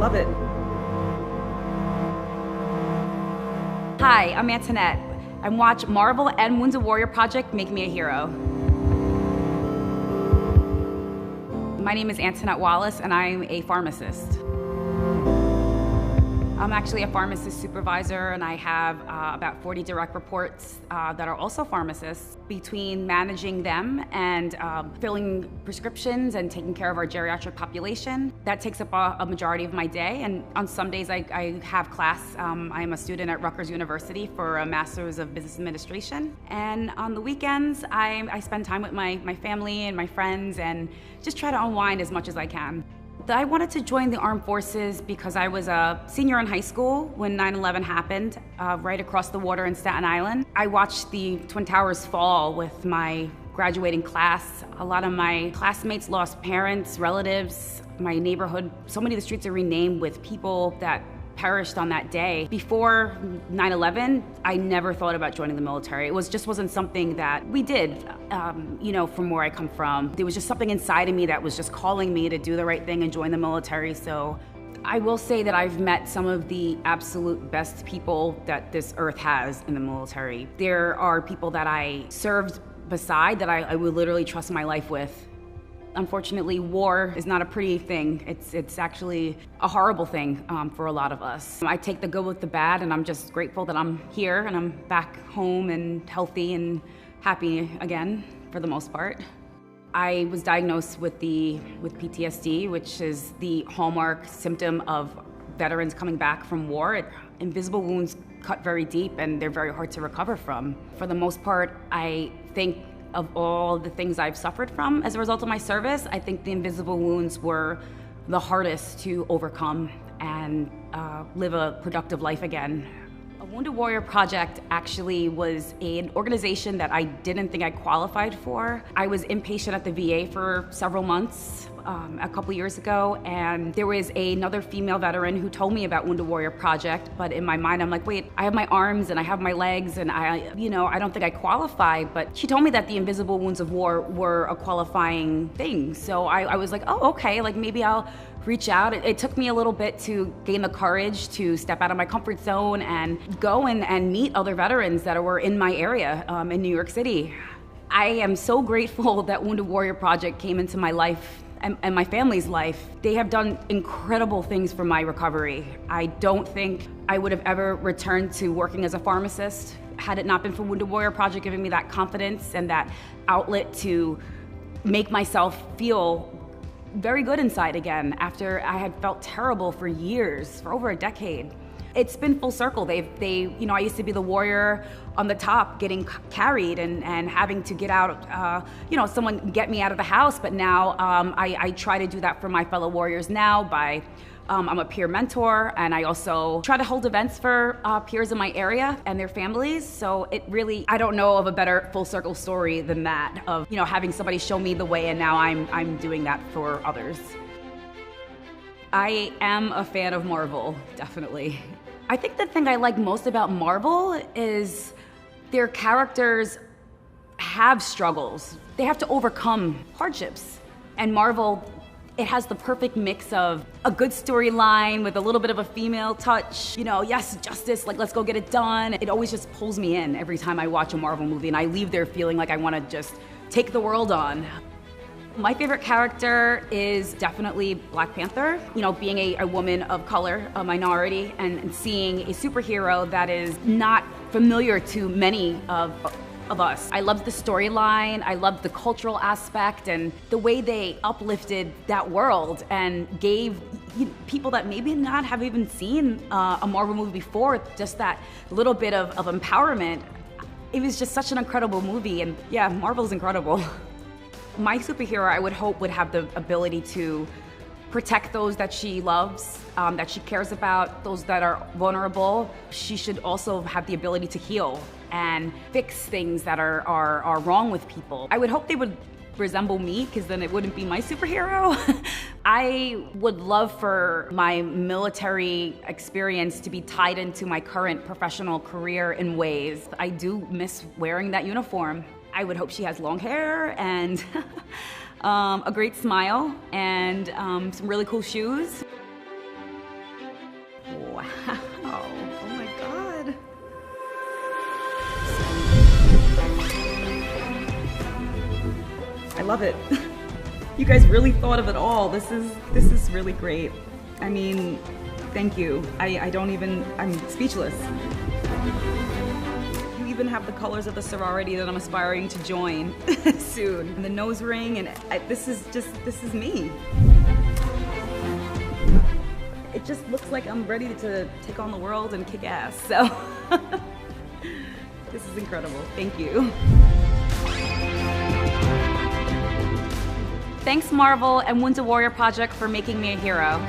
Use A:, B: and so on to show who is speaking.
A: love it.
B: Hi, I'm Antoinette, and watch Marvel and Wounded Warrior Project Make Me a Hero. My name is Antoinette Wallace, and I'm a pharmacist. I'm actually a pharmacist supervisor, and I have about 40 direct reports that are also pharmacists. Between managing them and filling prescriptions and taking care of our geriatric population, that takes up a majority of my day. And on some days I have class. I am a student at Rutgers University for a Master's of Business Administration. And on the weekends, I spend time with my family and my friends and just try to unwind as much as I can. I wanted to join the armed forces because I was a senior in high school when 9/11 happened, right across the water in Staten Island. I watched the Twin Towers fall with my graduating class. A lot of my classmates lost parents, relatives, my neighborhood. So many of the streets are renamed with people that perished on that day. Before 9/11, I never thought about joining the military. It just wasn't something that we did, from where I come from. There was just something inside of me that was just calling me to do the right thing and join the military. So I will say that I've met some of the absolute best people that this earth has in the military. There are people that I served beside that I would literally trust my life with. Unfortunately, war is not a pretty thing. It's actually a horrible thing for a lot of us. I take the good with the bad, and I'm just grateful that I'm here and I'm back home and healthy and happy again, for the most part. I was diagnosed with PTSD, which is the hallmark symptom of veterans coming back from war. Invisible wounds cut very deep, and they're very hard to recover from. For the most part, I think of all the things I've suffered from as a result of my service, I think the invisible wounds were the hardest to overcome and live a productive life again. A Wounded Warrior Project actually was an organization that I didn't think I qualified for. I was inpatient at the VA for several months a couple years ago, and there was another female veteran who told me about Wounded Warrior Project, but in my mind I'm like, wait, I have my arms and I have my legs and I don't think I qualify, but she told me that the invisible wounds of war were a qualifying thing. So I was like, oh, okay, like maybe I'll reach out. It took me a little bit to gain the courage to step out of my comfort zone and go and meet other veterans that were in my area in New York City. I am so grateful that Wounded Warrior Project came into my life and my family's life. They have done incredible things for my recovery. I don't think I would have ever returned to working as a pharmacist had it not been for Wounded Warrior Project giving me that confidence and that outlet to make myself feel very good inside again after I had felt terrible for years, for over a decade. It's been full circle. I used to be the warrior on the top getting carried and having to get out, someone get me out of the house, but now I try to do that for my fellow warriors now by, I'm a peer mentor, and I also try to hold events for peers in my area and their families. So I don't know of a better full circle story than that of, having somebody show me the way, and now I'm doing that for others. I am a fan of Marvel, definitely. I think the thing I like most about Marvel is their characters have struggles. They have to overcome hardships. And Marvel, it has the perfect mix of a good storyline with a little bit of a female touch. Yes, justice, like let's go get it done. It always just pulls me in every time I watch a Marvel movie, and I leave there feeling like I want to just take the world on. My favorite character is definitely Black Panther. Being a woman of color, a minority, and seeing a superhero that is not familiar to many of us. I loved the storyline, I loved the cultural aspect, and the way they uplifted that world and gave people that maybe not have even seen a Marvel movie before just that little bit of empowerment. It was just such an incredible movie, and yeah, Marvel's incredible. My superhero, I would hope, would have the ability to protect those that she loves, that she cares about, those that are vulnerable. She should also have the ability to heal and fix things that are wrong with people. I would hope they would resemble me, because then it wouldn't be my superhero. I would love for my military experience to be tied into my current professional career in ways. I do miss wearing that uniform. I would hope she has long hair and a great smile and some really cool shoes. Oh my God. I love it. You guys really thought of it all. This is really great. I mean, thank you. I'm speechless. You even have the colors of the sorority that I'm aspiring to join soon. And the nose ring, and this is me. It just looks like I'm ready to take on the world and kick ass, so. This is incredible, thank you. Thanks Marvel and Wounded Warrior Project for making me a hero.